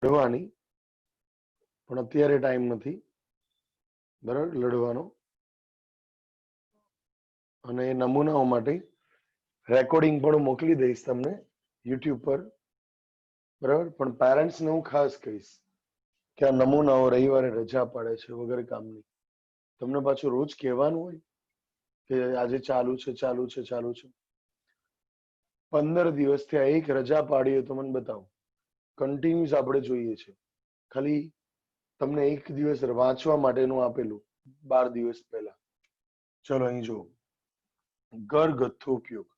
લડવાની, પણ અત્યારે ટાઈમ નથી બરાબર લડવાનો. અને એ નમૂનાઓ માટે રેકોર્ડિંગ પણ મોકલી દઈશ તમને યુટ્યુબ પર બરાબર. પણ પેરેન્ટ્સને હું ખાસ કહીશ કે આ નમૂનાઓ રવિવારે રજા પાડે છે વગર કામની. તમને પાછું રોજ કહેવાનું હોય કે આજે ચાલુ છે ચાલુ છે ચાલુ છે. 15 દિવસથી આ એક રજા પાડી તો મને બતાવો. કન્ટિન્યુઅસ આપણે જોઈએ છે. ખાલી તમને એક દિવસ વાંચવા માટેનું આપેલું 12 દિવસ પહેલા. ચલો અહીં જુઓ, ઘરગથ્થુ ઉપયોગ,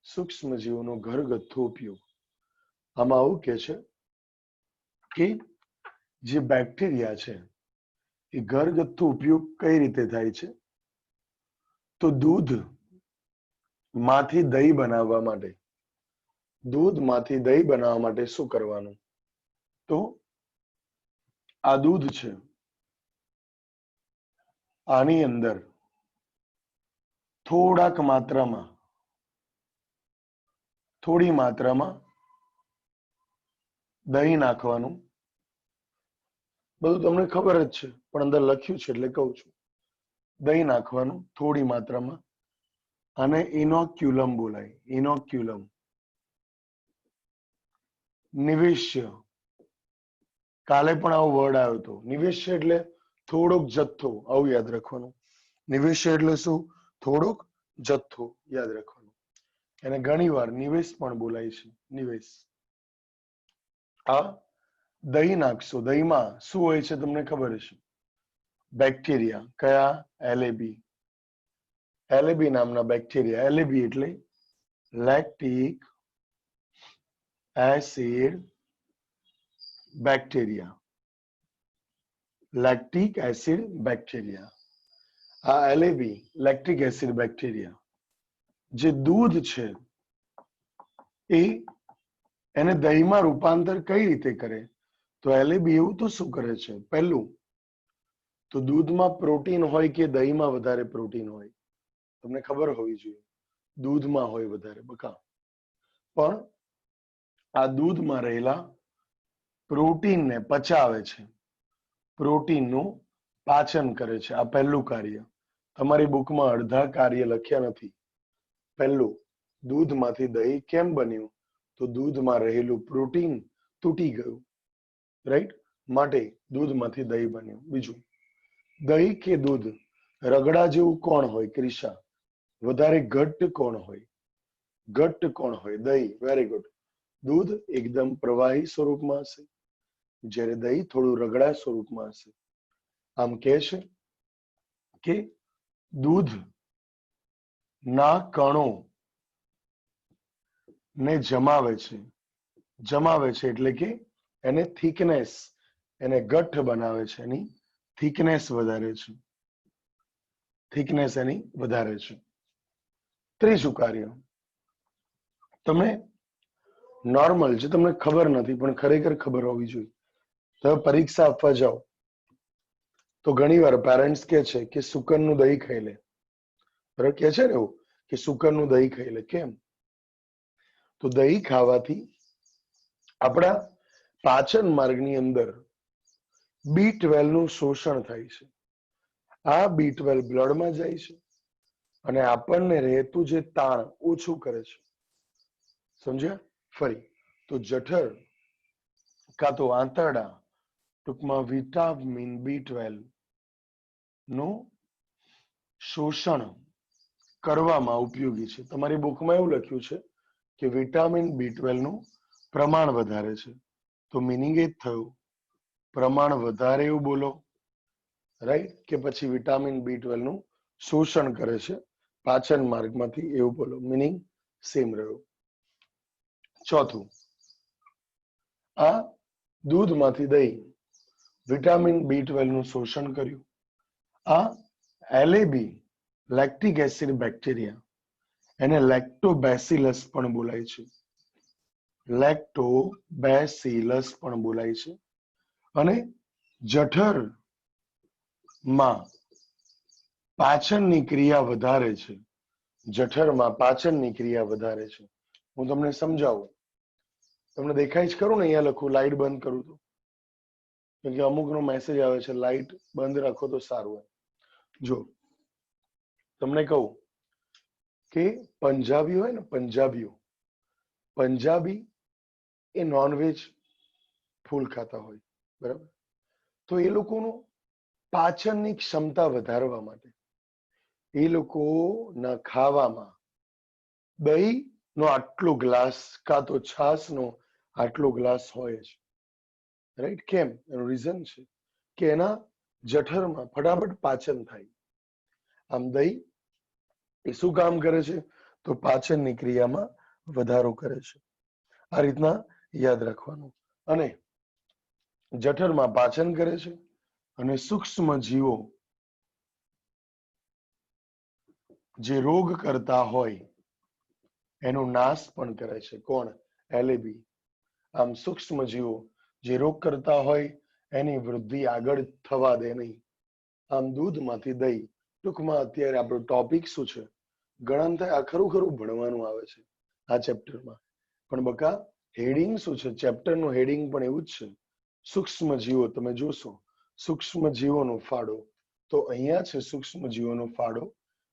સૂક્ષ્મ જીવોનો ઘરગથ્થુ ઉપયોગ. આમાં આવું કે છે કે જે બેક્ટેરિયા છે એ ઘરગથ્થુ ઉપયોગ કઈ રીતે થાય છે? તો દૂધ માંથી દહીં બનાવવા માટે, દૂધમાંથી દહીં બનાવવા માટે શું કરવાનું? તો આ દૂધ છે, આની અંદર થોડી માત્રામાં દહીં નાખવાનું. બધું તમને ખબર જ છે, પણ અંદર લખ્યું છે એટલે કહું છું. દહીં નાખવાનું થોડી માત્રામાં, અને ઇનોક્યુલમ બોલાય. ઇનોક્યુલમ, નિવેશ્ય. કાલે પણ આવો વર્ડ આવ્યો હતો. નિવેશ્ય એટલે થોડોક જથ્થો, આવું યાદ રાખવાનું. નિવેશ્ય એટલે શું? થોડોક જથ્થો, યાદ રાખવાનું. એને ઘણીવાર નિવેશ પણ બોલાય છે. નિવેશ. આ દહીં નાખશો. દહીંમાં શું હોય છે તમને ખબર છે? બેક્ટેરિયા. કયા? એલએબી. એલએબી નામના બેક્ટેરિયા. એલએબી એટલે lactic acid bacteria. Lactic acid bacteria. આ એલએબી લેક્ટિક એસિડ બેક્ટેરિયા જે દૂધ છે એને દહીંમાં રૂપાંતર કઈ રીતે કરે? તો એલએબી એવું તો શું કરે છે? પહેલું તો દૂધમાં પ્રોટીન હોય કે દહીંમાં વધારે પ્રોટીન હોય? તમને ખબર હોવી જોઈએ. દૂધમાં હોય વધારે બકા. પણ આ દૂધમાં રહેલા પ્રોટીનને પચાવે છે, પ્રોટીનનું પાચન કરે છે. આ પહેલું કાર્ય. તમારી બુકમાં અડધા કાર્ય લખ્યા નથી. પહેલું, દૂધમાંથી દહીં કેમ બન્યું? તો દૂધમાં રહેલું પ્રોટીન તૂટી ગયું, રાઈટ? માટે દૂધમાંથી દહીં બન્યું. બીજું, દહીં કે દૂધ રગડા જેવું કોણ હોય? ક્રિશા, વધારે ઘટ્ટ કોણ હોય? ઘટ્ટ કોણ હોય? દહીં. Very good. દૂધ એકદમ પ્રવાહી સ્વરૂપમાં હશે, જ્યારે દહીં થોડું રગડા સ્વરૂપમાં હશે. આમ કહે છે કે દૂધ ના કણો ને જમાવે છે. જમાવે છે એટલે કે એને થિકનેસ, એને ગઠ્ઠ બનાવે છે. એની થિકનેસ વધારે છે. થિકનેસ એની વધારે છે. ત્રીજું કાર્ય, તમે નોર્મલ, જે તમને ખબર નથી પણ ખરેખર ખબર હોવી જોઈએ. તમે પરીક્ષા આપવા જાઓ તો ઘણીવાર પેરેન્ટ્સ કહે છે કે સુકનનું દહીં ખાઈ લે. બરાબર કહે છે ને એવું કે સુકનનું દહીં ખાઈ લે. કેમ? તો દહીં ખાવાથી આપણા પાચન માર્ગની અંદર B12 નું શોષણ થાય છે. આ B12 બ્લડમાં જાય છે અને આપણને રહેતું જે તાણ ઓછું કરે છે. સમજ્યા? ફરી તો જઠર કાં તો આંતરડા, ટૂંકમાં વિટામિન B12 નું શોષણ કરવામાં ઉપયોગી છે. તમારી બુકમાં એવું લખ્યું છે કે વિટામિન B12 નું પ્રમાણ વધારે છે. તો મિનિંગ એ જ થયું, પ્રમાણ વધારે એવું બોલો, રાઈટ? કે પછી વિટામિન B12 નું શોષણ કરે છે પાચન માર્ગમાંથી, એવું બોલો. મિનિંગ સેમ રહ્યો. ચોથું, આ દૂધમાંથી દહીં વિટામિન B12 નું શોષણ કર્યું. આ એલએબી લેક્ટિક એસિડ બેક્ટેરિયા, એને લેક્ટોબેસિલસ પણ બોલાય છે. લેક્ટોબેસિલસ પણ બોલાય છે. અને જઠરમાં પાચનની ક્રિયા વધારે છે. જઠરમાં પાચનની ક્રિયા વધારે છે. હું તમને સમજાવું. તમને દેખાય જ ખરું ને? અહીંયા લખું, લાઈટ બંધ કરું તો કેમ કે અમુકનો મેસેજ આવે છે લાઇટ બંધ રાખો તો સારું હોય. જો તમને કહું કે પંજાબી હોય ને, પંજાબી એ નોનવેજ ફૂલ ખાતા હોય, બરાબર? તો એ લોકોનું પાચનની ક્ષમતા વધારવા માટે એ લોકોના ખાવામાં દહીં નો આટલો ગ્લાસ કાં તો છાસ નો આટલો ગ્લાસ હોય જ, રાઈટ? કેમ? એનું રીઝન છે કે એના જઠરમાં ફટાફટ પાચન થાય. આમ દહીં એ શું કામ કરે છે? તો પાચનની ક્રિયામાં વધારો કરે છે. આ રીતના યાદ રાખવાનું. અને જઠરમાં પાચન કરે છે અને સૂક્ષ્મ જીવો જે રોગ કરતા હોય એનો નાશ પણ કરે છે. કોણ? LAB. આમ સૂક્ષ્મ જીવો જે રોગ કરતા હોય એની વૃદ્ધિ આગળ થવા દે નહીં. આમ દૂધમાંથી દહીં. ટૂંકમાં અત્યારે આપણો ટોપિક શું છે? ગણન થાય. આ ખરું ભણવાનું આવે છે આ ચેપ્ટરમાં. પણ બકા હેડિંગ શું છે? ચેપ્ટરનું હેડિંગ પણ એવું જ છે, સૂક્ષ્મ જીવો. તમે જોશો સૂક્ષ્મ જીવોનો ફાળો, તો અહીંયા છે સૂક્ષ્મ જીવોનો ફાળો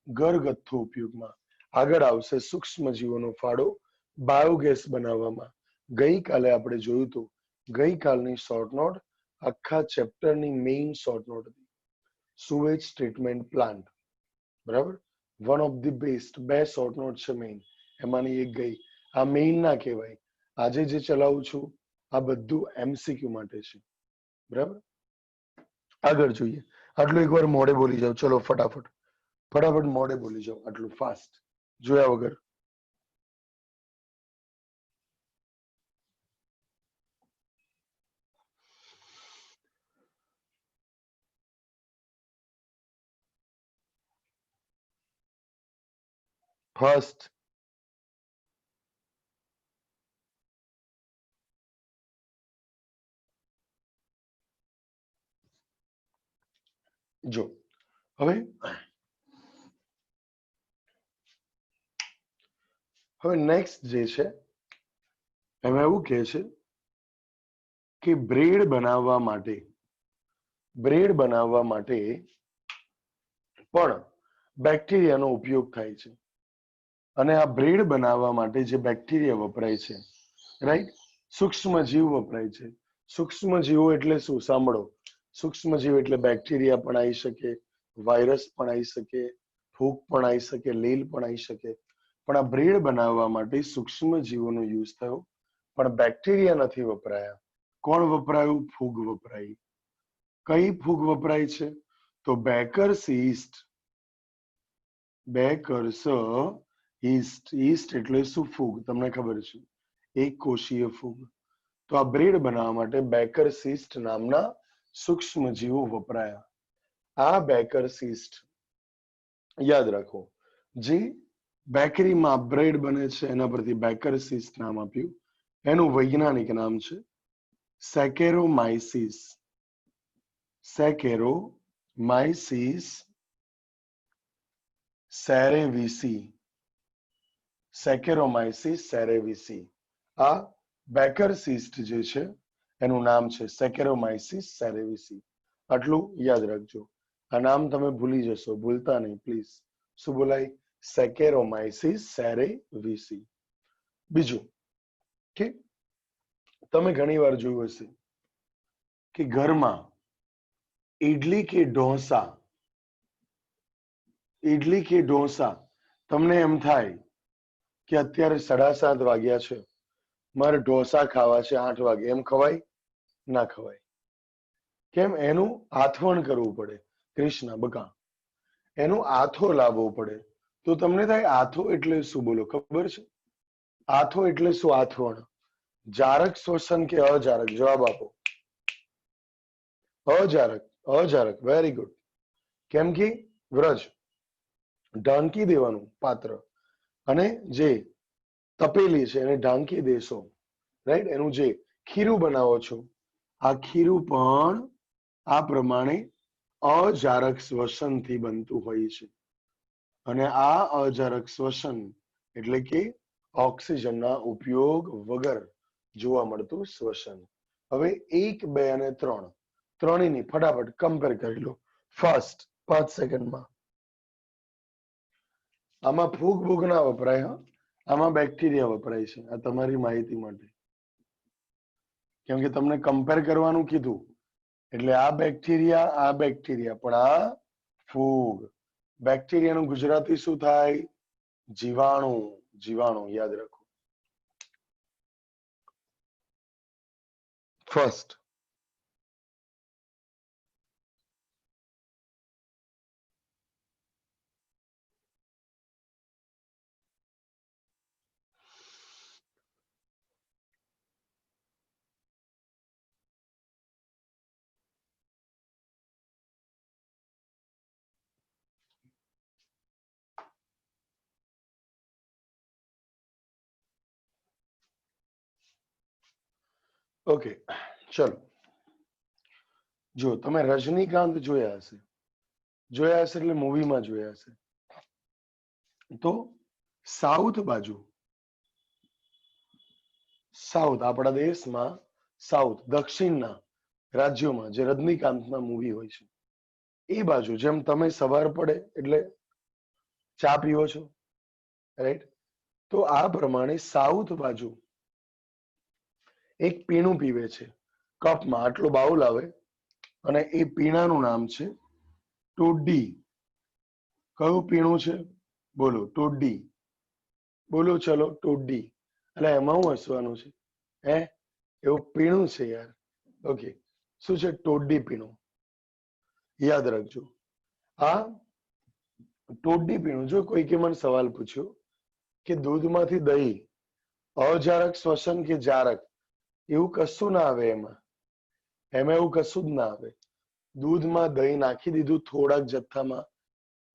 ઘરગથ્થુ ઉપયોગમાં. આગળ આવશે સૂક્ષ્મ જીવોનો ફાળો બાયોગેસ બનાવવામાં. ગઈકાલે આપણે જોયું હતું, ગઈકાલની શોર્ટ નોટ આખા ચેપ્ટરની મેઇન શોર્ટ નોટ હતી, સુવેજ ટ્રીટમેન્ટ પ્લાન્ટ, બરાબર? વન ઓફ ધી બેસ્ટ, બે શોર્ટ નોટ છે મેઇન, એમાંની એક ગઈ. આ મેઇન ના કહેવાય. આજે જે ચલાવું છું આ બધું MCQ માટે છે, બરાબર? આગળ જોઈએ. આટલું એકવાર મોડે બોલી જાઓ. ચલો ફટાફટ મોડે બોલી જાઓ, આટલું ફાસ્ટ જોયા વગર. ફર્સ્ટ જો હવે નેક્સ્ટ જે છે એમાં એવું કહે છે કે બ્રેડ બનાવવા માટે પણ બેક્ટેરિયાનો ઉપયોગ થાય છે. અને આ બ્રેડ બનાવવા માટે જે બેક્ટેરિયા વપરાય છે, રાઈટ, સૂક્ષ્મ જીવ વપરાય છે. સૂક્ષ્મ જીવો એટલે શું? સાંભળો, સૂક્ષ્મ જીવ એટલે બેક્ટેરિયા પણ આવી શકે, વાયરસ પણ આવી શકે, ફૂગ પણ આવી શકે, લીલ પણ આવી શકે. પણ આ બ્રેડ બનાવવા માટે સૂક્ષ્મ જીવોનો યુઝ થયો, પણ બેક્ટેરિયા નથી વપરાયા. કોણ વપરાયું? ફૂગ વપરાઈ. કઈ ફૂગ વપરાય છે? તો બેકર્સ યીસ્ટ. બેકર્સ યીસ્ટ એટલે શું? ફૂગ. તમને ખબર છે, એક કોષીય ફૂગ. તો આ બ્રેડ બનાવવા માટે બેકર્સ યીસ્ટ નામના સૂક્ષ્મ જીવો વપરાયા. આ બેકર્સ યીસ્ટ યાદ રાખો, જે બેકરીમાં બ્રેડ બને છે એના પરથી બેકર્સ યીસ્ટ નામ આપ્યું. એનું વૈજ્ઞાનિક નામ છે સેકેરોમાઇસીસ. સેકેરોમાઇસીસ સેરેવિસી. સેકેરોમાઇસીસ સેરેવિસી. આ બેકર્સ યીસ્ટ જે છે એનું નામ છે સેકેરોમાઇસીસ સેરેવિસી. આટલું યાદ રાખજો. આ નામ તમે ભૂલી જશો, ભૂલતા નહીં પ્લીઝ. શું બોલાય? સેકેરોમાઇસીસ સેરેવિસી. બીજું કે તમે ઘણી વાર જોયું હશે કે ઘરમાં ઈડલી કે ઢોસા તમને એમ થાય કે અત્યારે 7:30 વાગ્યા છે, મારે ઢોસા ખાવા છે 8 વાગે. એમ ખવાય? ના ખવાય. કેમ? એનું આથવણ કરવું પડે. કૃષ્ણ બકા એનું આથો લાવવો પડે. તો તમને થાય આથો એટલે શું? બોલો, ખબર છે? આથો એટલે શું? આથવણ. જારક શ્વસન કે અજારક? જવાબ આપો. અજારક. Very good. કેમ કે વ્રજ ઢાંકી દેવાનું પાત્ર, અને જે તપેલી છે એને ઢાંકી દેશો, રાઈટ? એનું જે ખીરું બનાવો છો, આ ખીરું પણ આ પ્રમાણે અજારક શ્વસનથી બનતું હોય છે. અને આ અજારક શ્વસન એટલે કે ઓક્સિજનના ઉપયોગ વગર જોવા મળતું શ્વસન. હવે 1, 2 અને 3 ત્રણેયની ફટાફટ કમ્પેર કરી લો. ફાસ્ટ 5 સેકન્ડમાં. આમાં ફૂગ બૂગ ના વપરાય, હા, આમાં બેક્ટેરિયા વપરાય છે. આ તમારી માહિતી માટે, કેમ કે તમને કમ્પેર કરવાનું કીધું એટલે આ બેક્ટેરિયા પણ આ ફૂગ. બેક્ટેરિયાનું ગુજરાતી શું થાય? જીવાણુ. જીવાણુ યાદ રાખો. ફર્સ્ટ ઓકે, ચલો. જો તમે રજનીકાંત જોયા હશે એટલે મૂવીમાં જોયા હશે, તો સાઉથ બાજુ, સાઉથ આપણા દેશમાં સાઉથ દક્ષિણના રાજ્યોમાં જે રજનીકાંતના મૂવી હોય છે એ બાજુ, જેમ તમે સવાર પડે એટલે ચા પીવો છો, રાઈટ? તો આ પ્રમાણે સાઉથ બાજુ એક પીણું પીવે છે, કપમાં આટલો બાઉલ આવે અને એ પીણાનું નામ છે ટોડી. કયું પીણું છે? બોલો. ટોડી. બોલો ચલો. ટોડી. એટલે એમાં હું હસવાનું છે? એવું પીણું છે યાર. ઓકે, શું છે? ટોડી પીણું. યાદ રાખજો. આ ટોડી પીણું, જો કોઈકે મને સવાલ પૂછ્યો કે દૂધમાંથી દહીં અજારક શ્વસન કે જારક, એવું કશું ના આવે એમાં એવું કશું જ ના આવે. દૂધમાં દહીં નાખી દીધું થોડાક જથ્થામાં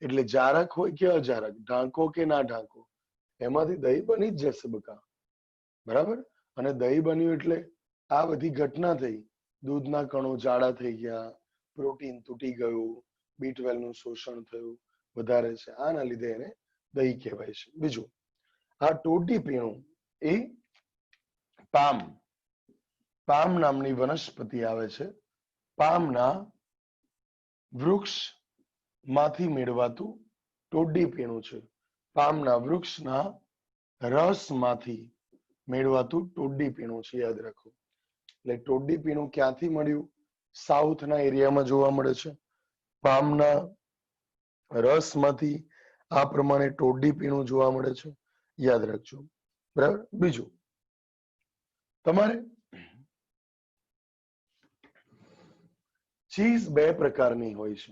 એટલે જારક હોય કે અજારક, ઢાંકો કે ના ઢાંકો, એમાંથી દહીં બની જ જશે બકા. બરાબર? અને દહીં બન્યું એટલે આ બધી ઘટના થઈ. દૂધના કણો જાડા થઈ ગયા, પ્રોટીન તૂટી ગયું, B12 નું શોષણ થયું વધારે છે, આના લીધે એને દહીં કહેવાય છે. બીજું, આ ટોડી પીણું એ પામ નામની વનસ્પતિ આવે છે. પામના વૃક્ષ માંથી મેળવાતું ટોડી પીણું છે. પામના વૃક્ષના રસમાંથી મેળવાતું ટોડી પીણું છે. યાદ રાખો. એટલે ટોડી પીણું ક્યાંથી મળ્યું? સાઉથના એરિયામાં જોવા મળે છે. પામના રસમાંથી આ પ્રમાણે ટોડી પીણું જોવા મળે છે. યાદ રાખજો. બરાબર? બીજું, તમારે ચીઝ બે પ્રકારની હોય છે.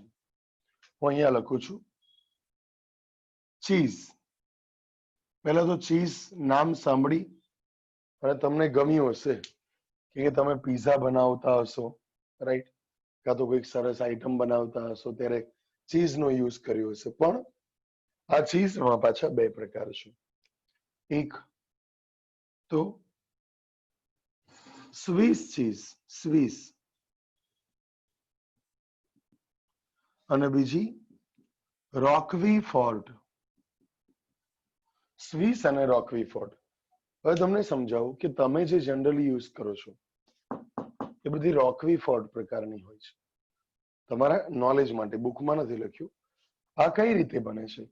હું અહીંયા લખું છું ચીઝ. પહેલા તો ચીઝ નામ સાંભળી અને તમને ગમ્યું હશે કે તમે પીઝા બનાવતા હશો, રાઈટ? કાં તો કોઈક સરસ આઈટમ બનાવતા હશો ત્યારે ચીઝનો યુઝ કર્યો હશે. પણ આ ચીઝમાં પાછા બે પ્રકાર છે. એક તો સ્વિસ ચીઝ, સ્વિસ, અને બીજી રોકવી ફોર્ટ. સ્વિસ અને રોકવી ફોર્ટ. હવે તમને સમજાવું કે તમે જે જનરલી યુઝ કરો છો એ બધી રોકવી ફોર્ટ પ્રકારની હોય છે. તમારા નોલેજ માટે, બુકમાં નથી લખ્યું. આ કઈ રીતે બને છે?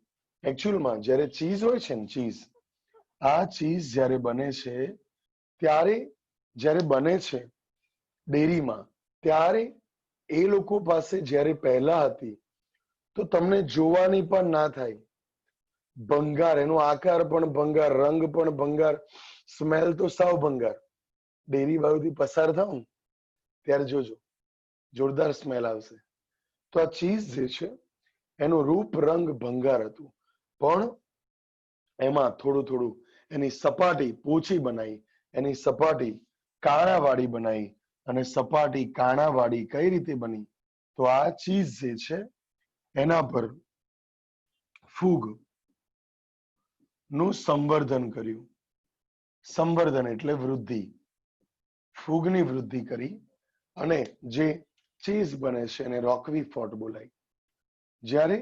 એકચ્યુઅલમાં જ્યારે ચીઝ હોય છે ને, ચીઝ, આ ચીઝ જ્યારે બને છે ત્યારે, જ્યારે બને છે ડેરીમાં, ત્યારે એ લોકો પાસે જ્યારે પહેલા હતી તો તમને જોવાની પણ ના થાય. ભંગાર, એનો આકાર પણ ભંગાર, રંગ પણ ભંગાર, સ્મેલ તો સાવ ભંગાર. ડેરી બાજુથી પસાર થાવ ને ત્યારે જોજો, જોરદાર સ્મેલ આવશે. તો આ ચીઝ જે છે એનું રૂપ રંગ ભંગાર હતું, પણ એમાં થોડું થોડું એની સપાટી પોચી બનાવી, એની સપાટી કાણાવાળી બનાવી. અને સપાટી કાણાવાળી કઈ રીતે બની? તો આ ચીઝ જે છે એના પર ફૂગ નું સંવર્ધન કર્યું. સંવર્ધન એટલે વૃદ્ધિ. ફૂગની વૃદ્ધિ કરી અને જે ચીઝ બને છે એને રોકવી ફોર્ટ બોલાય. જ્યારે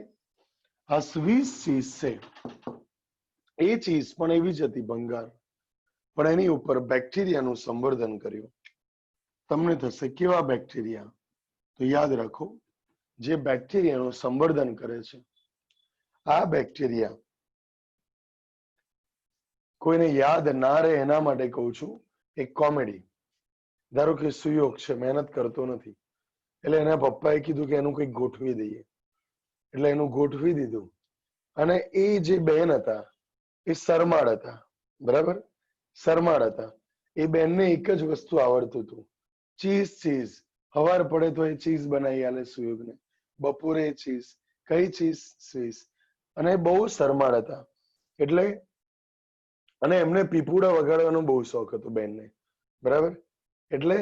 આ સ્વિસ ચીઝ છે એ ચીઝ પણ એવી જ હતી, ભંગાર, પણ એની ઉપર બેક્ટેરિયાનું સંવર્ધન કર્યું. તમને થશે કેવા બેક્ટેરિયા? તો યાદ રાખો, જે બેક્ટેરિયાનું સંવર્ધન કરે છે, આ બેક્ટેરિયા કોઈને યાદ ના રહે એના માટે કહું છું એક કોમેડી. ધારો કે સુયોગ છે, મહેનત કરતો નથી, એટલે એના પપ્પાએ કીધું કે એનું કંઈક ગોઠવી દઈએ, એટલે એનું ગોઠવી દીધું. અને એ જે બેન હતા એ શરમાળ હતા, બરાબર, શરમાળ હતા. એ બેનને એક જ વસ્તુ આવડતું હતું, ચીઝ ચીઝ. હવાર પડે તો એ ચીઝ બનાવી આલે સુયોગને, બપોરે ચીઝ, કઈ ચીઝ? ચીઝ. અને બહુ શરમાળ હતા. એટલે અને એમને પીપુડા વગાડવાનો બહુ શોખ હતો બેનને, બરાબર. એટલે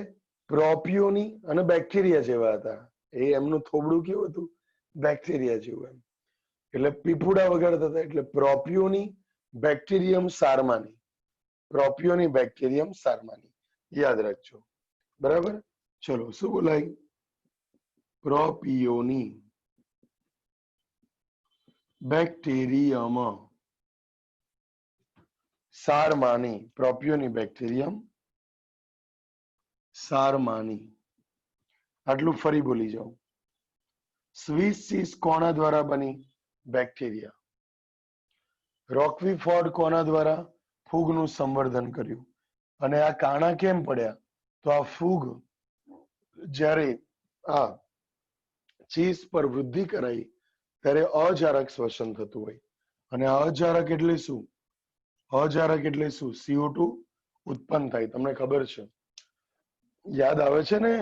પ્રોપિયોની અને બેક્ટેરિયા જેવા હતા. એ એમનું થોબડું કેવું હતું? બેક્ટેરિયા જેવું એમ. એટલે પીપુડા વગાડતા હતા. એટલે પ્રોપિયોની બેક્ટેરિયમ સારમાની, પ્રોપિયોની બેક્ટેરિયમ સારમાની, યાદ રાખજો, બરાબર. ચલો, શું બોલાય? પ્રોપિયોની બેક્ટેરિયમ સારમાની, પ્રોપિયોની બેક્ટેરિયમ સારમાની. આટલું ફરી બોલી જાઉં. સ્વિસ ચીઝ કોના દ્વારા બની? બેક્ટેરિયા. રોકવી ફોર્ડ કોના દ્વારા? ફૂગનું સંવર્ધન કર્યું. અને આ કાણા કેમ પડ્યા? તો આ ફૂગ જ્યારે આ ચીઝ પર વૃદ્ધિ કરાઈ ત્યારે અજારક શ્વસન થતું હોય. અને અજારક એટલે શું? અજારક એટલે શું? CO2 ઉત્પન્ન થાય. તમને ખબર છે, યાદ આવે છે ને?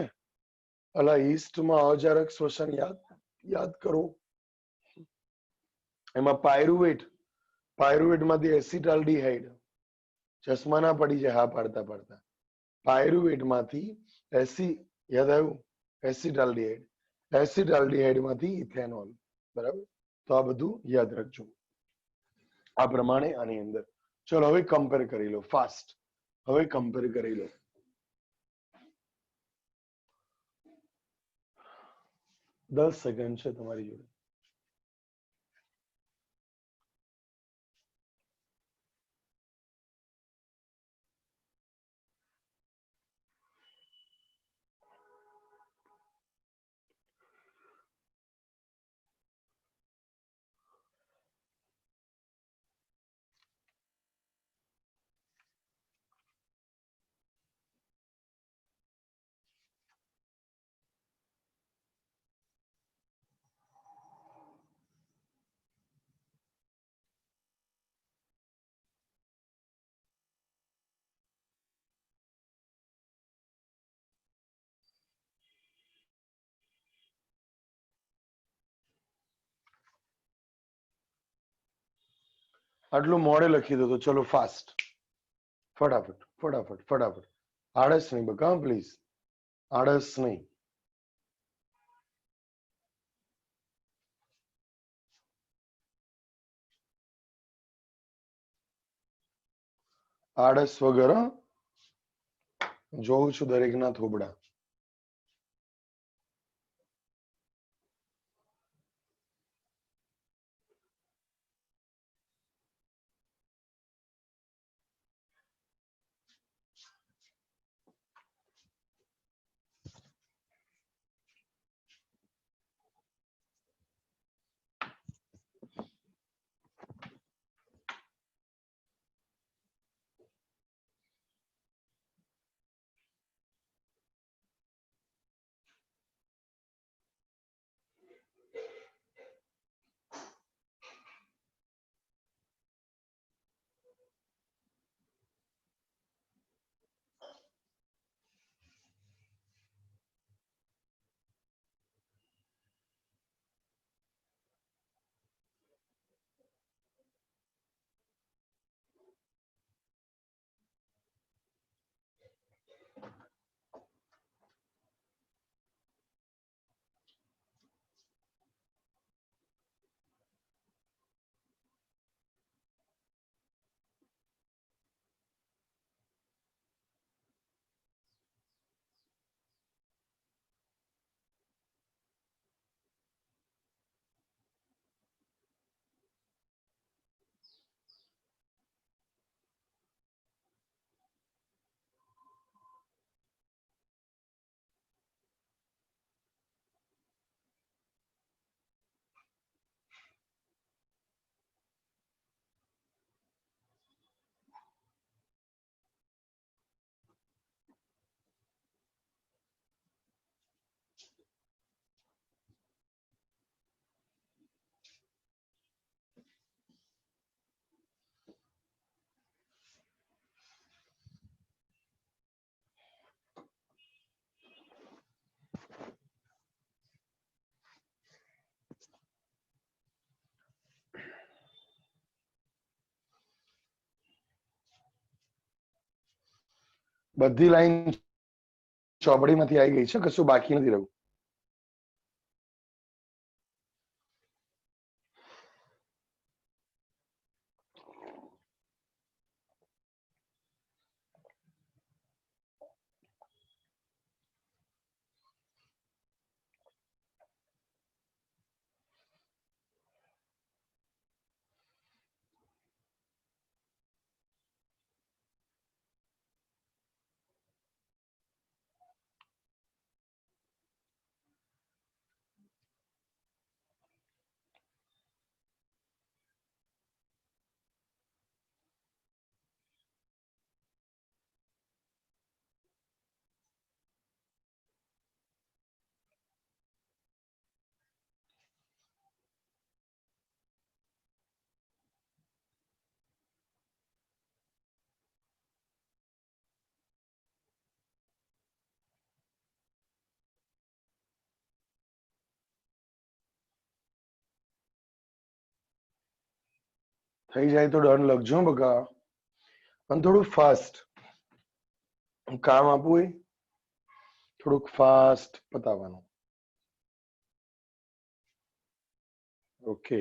અલા ઈસ્ટમાં અજારક શ્વસન યાદ કરો. એમાં પાયરુવેટ માંથી એસિટાલ્ડીહાઇડ. ચશ્મા ના પડી જાય હા પાડતા પાડતા. પાયરુવેટ માંથી યાદ આવ્યું? એસિટાલ્ડીહાઇડ. એસિટાલ્ડીહાઇડ માંથી ઇથેનોલ, બરાબર. તો આ બધું યાદ રાખજો. આ પ્રમાણે આની અંદર. ચલો હવે કમ્પેર કરી લો ફાસ્ટ. હવે કમ્પેર કરી લો. દસ સેકન્ડ છે તમારી જોડે. આટલું મોડે લખી દો તો ચલો ફાસ્ટ, ફટાફટ ફટાફટ ફટાફટ. આળસ નહીં બકા, પ્લીઝ આળસ નહીં. આળસ વગર જોઉં છું દરેકના થોબડા. બધી લાઈન ચોપડીમાંથી આવી ગઈ છે, કશું બાકી નથી રહ્યું. થઈ જાય તો ડન લખજો બકા, પણ થોડું ફાસ્ટ કામ આપવું હોય, થોડુંક ફાસ્ટ પતાવવાનું. ઓકે,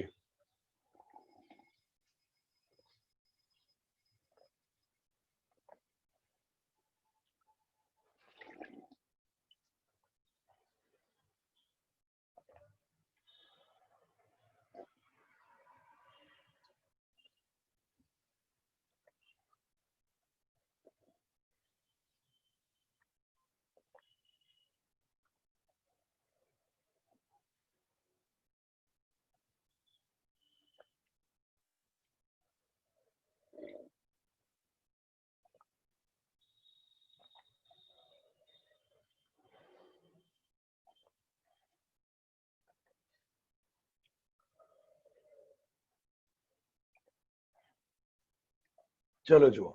ચલો જુઓ.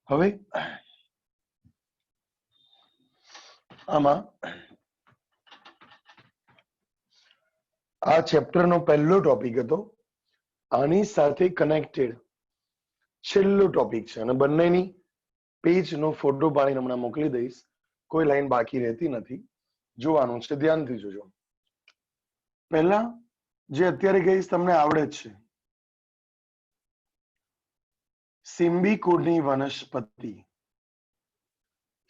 હવે આમાં આ ચેપ્ટરનો પહેલો ટોપિક હતો, આની સાથે કનેક્ટેડ છેલ્લો ટોપિક છે, અને બંનેની પેજનો ફોટો પાડીને હમણાં મોકલી દઈશ. કોઈ લાઈન બાકી રહેતી નથી, જોવાનું છે, ધ્યાનથી જોજો. પહેલા જે અત્યારે કહીશ તમને આવડે જ છે. સિમ્બી કુળની વનસ્પતિ,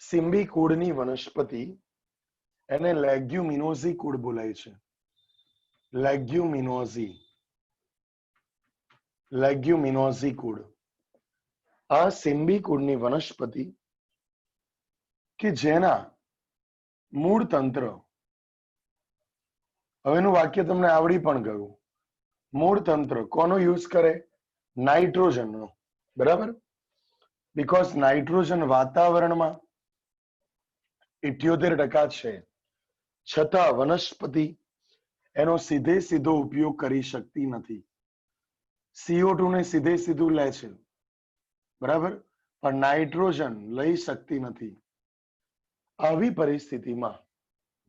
સિમ્બી કુળની વનસ્પતિ એને લેગ્યુમિનોઝી કુળ બોલાય છે. લેગ્યુમિનોઝી, લેગ્યુમિનોઝી કુળ. આ સિમ્બી કુળની વનસ્પતિ કે જેના મૂળ તંત્ર, હવેનું વાક્ય તમને આવડી પણ ગયું. મૂળ તંત્ર કોનો યુઝ કરે? નાઇટ્રોજનનો, બરાબર? બીકોઝ નાઇટ્રોજન વાતાવરણમાં 78% છે, છતાં વનસ્પતિ એનો સીધો ઉપયોગ કરી શકતી નથી. CO2 ને સીધું લે છે, બરાબર, પણ નાઇટ્રોજન લઈ શકતી નથી. આવી પરિસ્થિતિમાં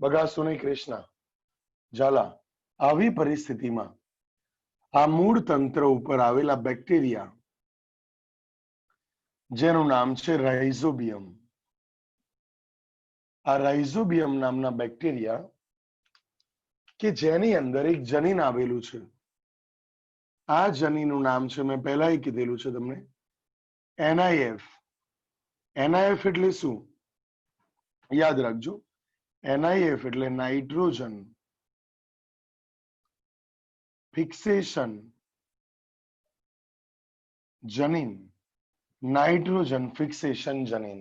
બગાસુને કૃષ્ણ ઝાલા, આવી પરિસ્થિતિમાં આ મૂળ તંત્ર ઉપર આવેલા બેક્ટેરિયા, જેનું નામ છે રાઇઝોબિયમ, આ રાઇઝોબિયમ નામના બેક્ટેરિયા કે જેની અંદર એક જનીન આવેલું છે, આ જનીનનું નામ છે, મેં પહેલા કીધેલું છે તમને, NIF. NIF એટલે શું? યાદ રાખજો, NIF એટલે નાઇટ્રોજન ફિક્સેશન જનીન. નાઇટ્રોજન ફિક્સેશન જનીન,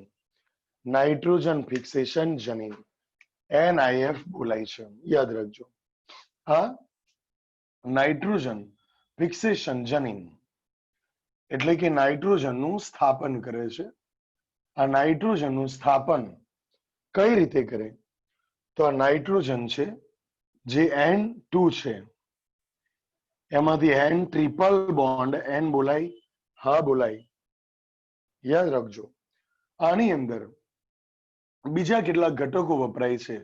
નાઇટ્રોજન ફિક્સેશન જનીન, NIF બોલાય છે, યાદ રાખજો. આ નાઇટ્રોજન ફિક્સેશન જનીન એટલે કે નાઇટ્રોજનનું સ્થાપન કરે છે. આ નાઇટ્રોજનનું સ્થાપન કઈ રીતે કરે? તો આ નાઇટ્રોજન છે જે N2 છે, એમાંથી N ટ્રિપલ બોન્ડ, N બોલાય? હા બોલાય, યાદ રાખજો. આની અંદર બીજા કેટલાક ઘટકો વપરાય છે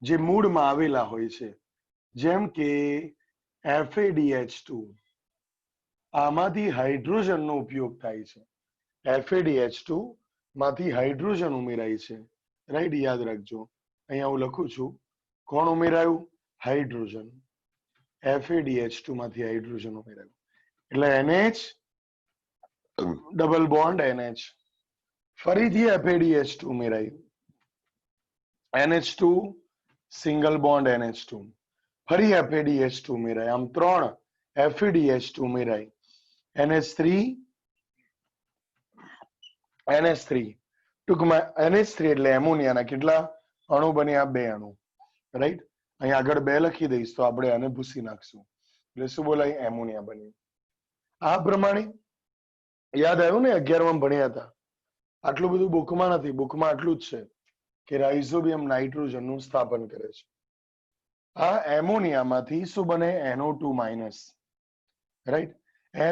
જે મૂળમાં આવેલા હોય છે, જેમ કે FADH2 આમાંથી હાઇડ્રોજનનો ઉપયોગ થાય છે. FADH2 માંથી હાઇડ્રોજન ઉમેરાય છે. રાઈટ, યાદ રાખજો. અહીંયા હું લખું છું, કોણ ઉમેરાયું? હાઇડ્રોજન. FADH2 માંથી હાઇડ્રોજન ઉમેરાયું એટલે NH ડબલ બોન્ડ NH. ફરીથી FADH2 ઉમેરાયું, NH2 single bond NH2. ફરી FADH2 ઉમેરાય. આમ 3 FADH2 ઉમેરાય. NH3 ટૂંકમાં NH3 એટલે એમોનિયાના કેટલા અણુ બન્યા? 2 અણુ. રાઈટ, અહીંયા આગળ 2 લખી દઈશ તો આપણે આને ભૂસી નાખશું એટલે શું બોલાય? એમોનિયા બન્યું. આ પ્રમાણે યાદ આવ્યું ને? 11માં ભણ્યા હતા. આટલું બધું બુકમાં નથી, બુકમાં આટલું જ છે કે રાઇઝોબિયમ નાઇટ્રોજનનું સ્થાપન કરે છે. આ એમોનિયામાંથી શું બને? NO2 minus. Right,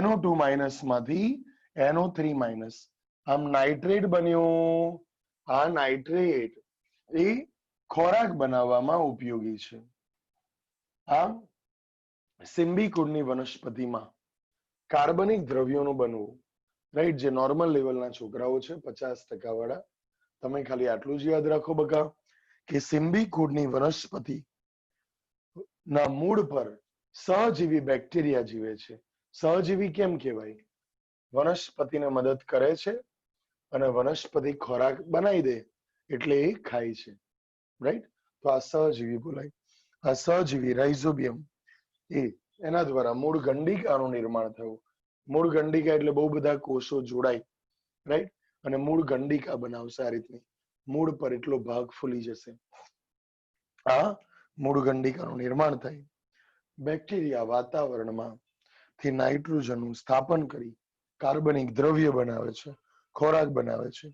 NO2 minus માંથી NO3 માઇનસ. આમ નાઇટ્રેટ બન્યું. આ નાઇટ્રેટ એ ખોરાક બનાવવામાં ઉપયોગી છે. આમ સિમ્બીકુળની વનસ્પતિમાં કાર્બનિક દ્રવ્યોનું બનવું. રાઈટ, જે નોર્મલ લેવલના છોકરાઓ છે 50% વાળા, તમે ખાલી આટલું જ યાદ રાખો બકા કે સિમ્બીકુળની વનસ્પતિ ના મૂળ પર સહજીવી બેક્ટેરિયા જીવે છે. સહજીવી કેમ કહેવાય? વનસ્પતિને મદદ કરે છે અને વનસ્પતિ ખોરાક બનાવી દે એટલે એ ખાય છે. રાઈટ, તો આ સહજીવી બોલાય. આ સહજીવી રાઇઝોબિયમ એના દ્વારા મૂળ ગંડિકાનું નિર્માણ થયું. મૂળ ગંડિકા એટલે બહુ બધા કોષો જોડાય. રાઈટ, અને મૂળ ગંડિકા બનાવશે. આ રીતની મૂળ પર એટલો ભાગ ફૂલી જશે. આ મૂળ ગંડિકાનું નિર્માણ થાય. બેક્ટેરિયા વાતાવરણમાં થી નાઇટ્રોજનનું સ્થાપન કરી કાર્બનિક દ્રવ્ય બનાવે છે, ખોરાક બનાવે છે,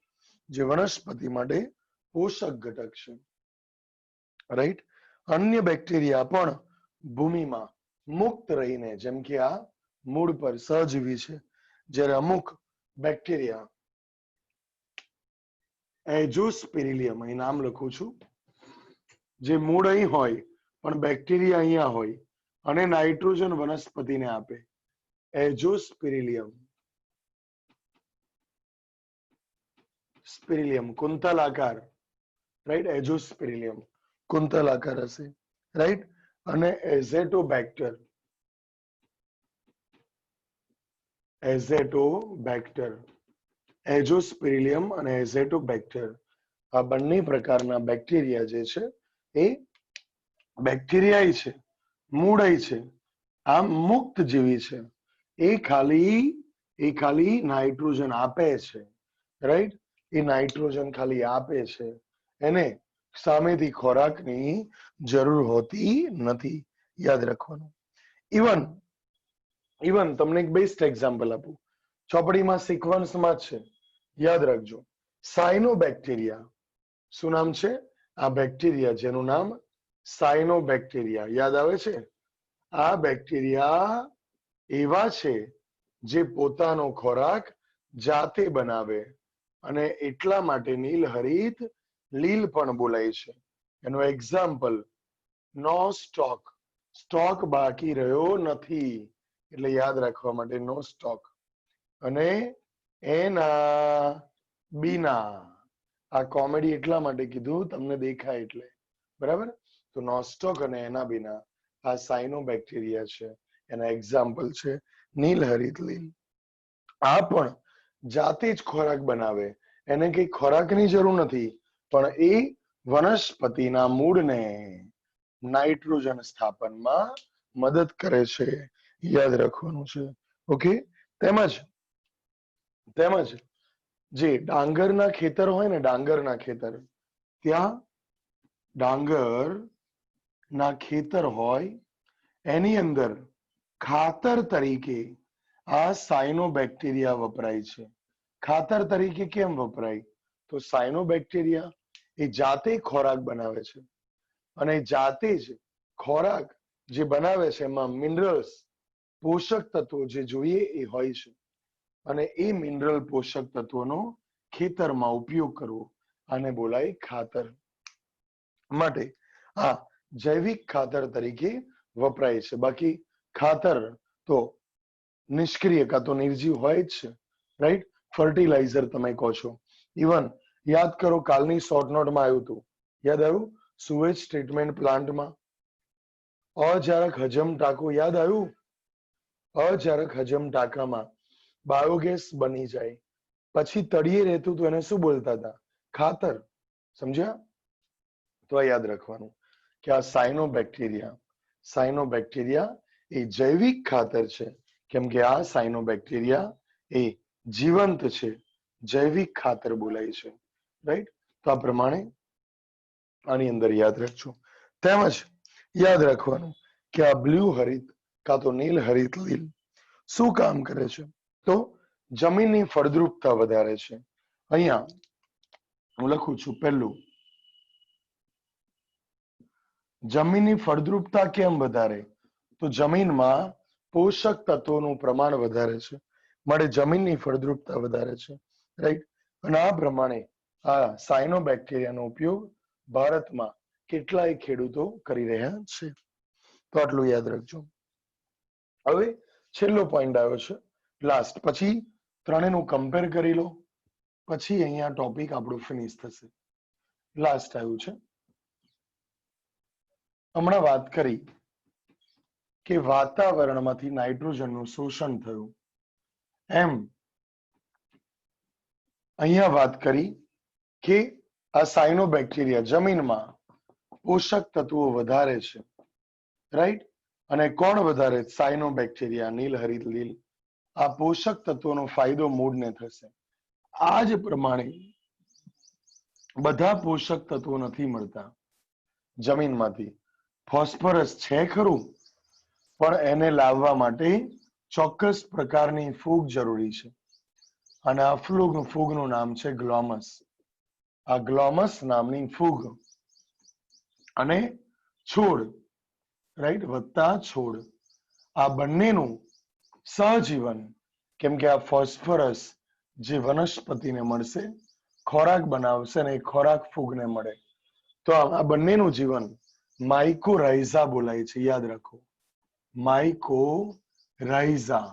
જે વનસ્પતિ માટે પોષક ઘટક છે. રાઈટ, અન્ય બેક્ટેરિયા પણ ભૂમિમાં મુક્ત રહીને, જેમ કે આ મૂળ પર સહજીવી છે, જ્યારે અમુક બેક્ટેરિયા એઝોસ્પિરિલિયમ, અહીં નામ લખું છું, જે મૂળ અહીં હોય પણ બેક્ટેરિયા અહીંયા હોય અને નાઇટ્રોજન વનસ્પતિને આપે. એઝોસ્પિરિલિયમ, સ્પિરિલિયમ કુંતલ આકાર. રાઈટ, એઝોસ્પિરિલિયમ કુંતલ આકાર હશે. રાઈટ, અને એઝેટોબેક્ટર, એઝેટોબેક્ટર, એઝોસ્પિરિલિયમ અને એઝેટોબેક્ટર આ બંને પ્રકારના બેક્ટેરિયા જે છે એ બેક્ટેરિયા છે, મૂળય છે, આમ મુક્ત જીવી છે. એ ખાલી નાઇટ્રોજન આપે છે. રાઈટ, એ નાઇટ્રોજન ખાલી આપે છે, એને સામેથી ખોરાકની જરૂર હોતી નથી. યાદ રાખવાનું. ઇવન તમને એક બેસ્ટ એક્ઝામ્પલ આપું, ચોપડીમાં સિક્વન્સમાં જ છે, યાદ રાખજો. સાયનોબેક્ટેરિયા, શું નામ છે? આ બેક્ટેરિયા જેનું નામ સાયનોબેક્ટેરિયા. યાદ આવે છે? આ બેક્ટેરિયા એવા છે જે પોતાનો ખોરાક જાતે બનાવે અને એટલા માટે નીલહરિત લીલ પણ બોલાય છે. એનું એક્ઝામ્પલ નો સ્ટોક. સ્ટોક બાકી રહ્યો નથી એટલે યાદ રાખવા માટે નો સ્ટોક. અને એના બીના, આ કોમેડી એટલા માટે કીધું તમને દેખાય એટલે, બરાબર? તો નો સ્ટોક અને એના બીના આ સાયનોબેક્ટેરિયા છે, એના એક્ઝામ્પલ છે નીલહરિત લીલ. આ પણ જાતે જ ખોરાક બનાવે, એને કઈ ખોરાકની જરૂર નથી, પણ એ વનસ્પતિના મૂળને નાઇટ્રોજન સ્થાપનમાં મદદ કરે છે. યાદ રાખવાનું છે. ઓકે, તેમજ જે ડાંગરના ખેતર હોય ને, ડાંગરના ખેતર, ત્યાં ડાંગરના ખેતર હોય એની અંદર ખાતર તરીકે આ સાયનોબેક્ટેરિયા વપરાય છે. ખાતર તરીકે કેમ વપરાય? તો સાયનોબેક્ટેરિયા એ જાતે ખોરાક બનાવે છે અને જાતે જ ખોરાક જે બનાવે છે એમાં મિનરલ્સ, પોષક તત્વો જે જોઈએ એ હોય છે અને એ મિનરલ પોષક તત્વોનો ખેતરમાં ઉપયોગ કરવો આને બોલાય ખાતર. માટે આ જૈવિક ખાતર તરીકે વપરાય છે. બાકી ખાતર તો નિષ્ક્રિય કાં તો નિર્જીવ હોય જ છે, રાઈટ. ફર્ટિલાઇઝર તમે કહો છો. ઇવન યાદ કરો કાલની શોર્ટ નોટમાં આવ્યું હતું, યાદ આવ્યું? સુએજ ટ્રીટમેન્ટ પ્લાન્ટમાં અજારક હજમ ટાંકો, યાદ આવ્યું? અજારક હજમ ટાંકામાં બાયોગેસ બની જાય, પછી તળિયે રહેતું તો એને શું બોલતા હતા? ખાતર. સમજ્યા? તો આ યાદ રાખવાનું કે આ સાયનોબેક્ટેરિયા એ જૈવિક ખાતર છે, કેમ કે આ સાયનોબેક્ટેરિયા એ જીવંત છે, જૈવિક ખાતર બોલાય છે, રાઈટ. તો આ પ્રમાણે આની અંદર યાદ રાખજો. તેમજ યાદ રાખવાનું કે આ બ્લુ હરિત કાં તો નીલ હરિત લીલ શું કામ કરે છે? તો જમીનની ફળદ્રુપતા વધારે છે. અહીંયા હું લખું છું પહેલું, જમીનની ફળદ્રુપતા કેમ વધારે? તો જમીનમાં પોષક તત્વોનું પ્રમાણ વધારે છે, માટે જમીનની ફળદ્રુપતા વધારે છે, રાઈટ. અને આ પ્રમાણે આ સાયનોબેક્ટેરિયાનો ઉપયોગ ભારતમાં કેટલાય ખેડૂતો કરી રહ્યા છે. તો આટલું યાદ રાખજો. હવે છેલ્લો પોઈન્ટ આવ્યો છે, લાસ્ટ. પછી ત્રણેયનું કમ્પેર કરી લો, પછી અહીંયા ટોપિક આપણું ફિનિશ થશે. લાસ્ટ આવ્યું છે, હમણાં વાત કરી કે વાતાવરણમાંથી નાઇટ્રોજનનું શોષણ થયું, એમ અહીંયા વાત કરી કે આ સાયનોબેક્ટેરિયા જમીનમાં પોષક તત્વો વધારે છે, રાઈટ. અને કોણ વધારે? સાયનોબેક્ટેરિયા, નીલ હરિત લીલ. આ પોષક તત્વોનો ફાયદો મૂળને થશે. આ જ પ્રમાણે બધા પોષક તત્વો નથી મળતા જમીનમાંથી. ફોસ્ફરસ છે ખરું, પણ એને લાવવા માટે ચોક્કસ પ્રકારની ફૂગ જરૂરી છે, અને આ ફૂગનું નામ છે ગ્લોમસ. આ ગ્લોમસ નામની ફૂગ અને છોડ, રાઈટ, વત્તા છોડ, આ બંનેનું સહજીવન, કેમ કે આ ફોસ્ફરસ જે વનસ્પતિને મળશે, ખોરાક બનાવશે અને એ ખોરાક ફૂગને મળે, તો આ બંનેનું જીવન માઇકોરાઇઝા બોલાય છે. યાદ રાખો, માઇકોરાઇઝા.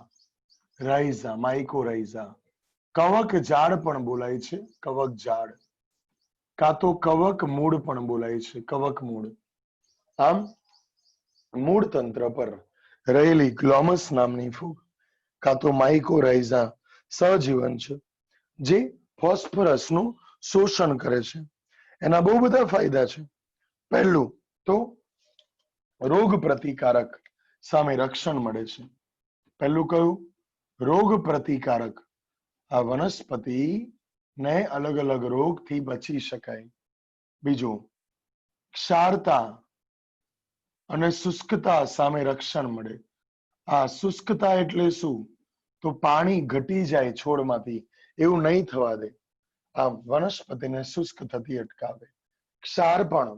કવક ઝાડ પણ બોલાય છે, કવક ઝાડ, કાં તો કવક મૂળ પણ બોલાય છે, કવક મૂળ. આમ મૂળ તંત્ર પર રહેલી ગ્લોમસ નામની ફૂગ કાં તો માઇકોરાઇઝા સહજીવન છે, જે ફોસ્ફરસનું શોષણ કરે છે. એના બહુ બધા ફાયદા છે. પહેલું તો રોગ પ્રતિકારક સામે રક્ષણ મળે છે. પહેલું કયું? રોગ પ્રતિકારક. આ વનસ્પતિ ને અલગ અલગ રોગથી બચી શકાય. બીજું, ક્ષારતા અને શુષ્કતા સામે રક્ષણ મળે. આ શુષ્કતા એટલે શું? તો પાણી ઘટી જાય છોડમાંથી, એવું નહીં થવા દે. આમ વનસ્પતિને શુષ્ક થતી અટકાવે. ક્ષાર પણ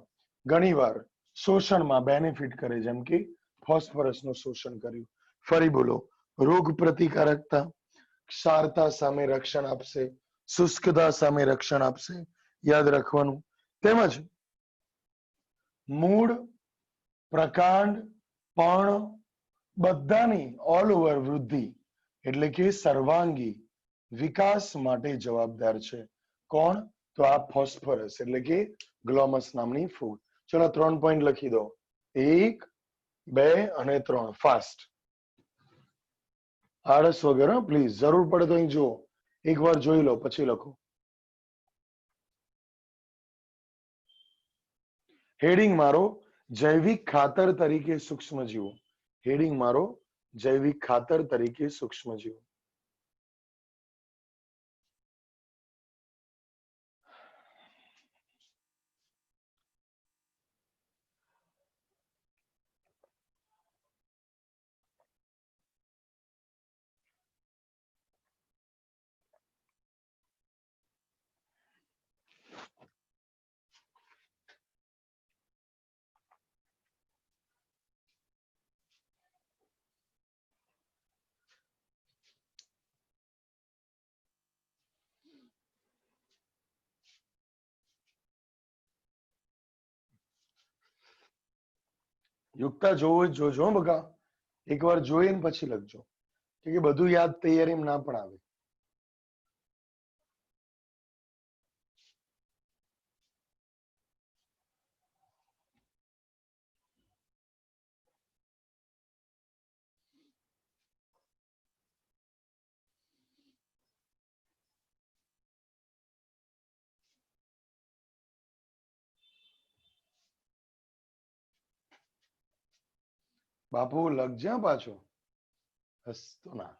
ઘણીવાર શોષણમાં બેનિફિટ કરે, જેમ કે ફોસ્ફરસનું શોષણ કર્યું. ફરી બોલો, રોગ પ્રતિકારકતા, ક્ષારતા સામે રક્ષણ આપશે, શુષ્કતા સામે રક્ષણ આપશે, યાદ રાખવાનું. તેમજ મૂળ, પ્રકાંડ, પર્ણ બધાની ઓલ ઓવર વૃદ્ધિ એટલે કે સર્વાંગી વિકાસ માટે જવાબદાર છે. કોણ? તો આ ફોસ્ફરસ એટલે કે ગ્લોમસ નામની ફૂગ. ચલો 3 પોઈન્ટ લખી દો, 1, 2 અને 3. ફાસ્ટ, આળસ વગર પ્લીઝ. જરૂર પડે તો અહીં જુઓ, એકવાર જોઈ લો પછી લખો. હેડિંગ મારો, જૈવિક ખાતર તરીકે સૂક્ષ્મજીવો. હેડિંગ મારો, જૈવિક ખાતર તરીકે સૂક્ષ્મજીવો. યુક્તા જોવો જ જોજો બકા. એકવાર જોઈને પછી લખજો કે બધું યાદ તૈયારીમાં ના પણ આવે. બાપુ લખજે પાછો હસતો ના.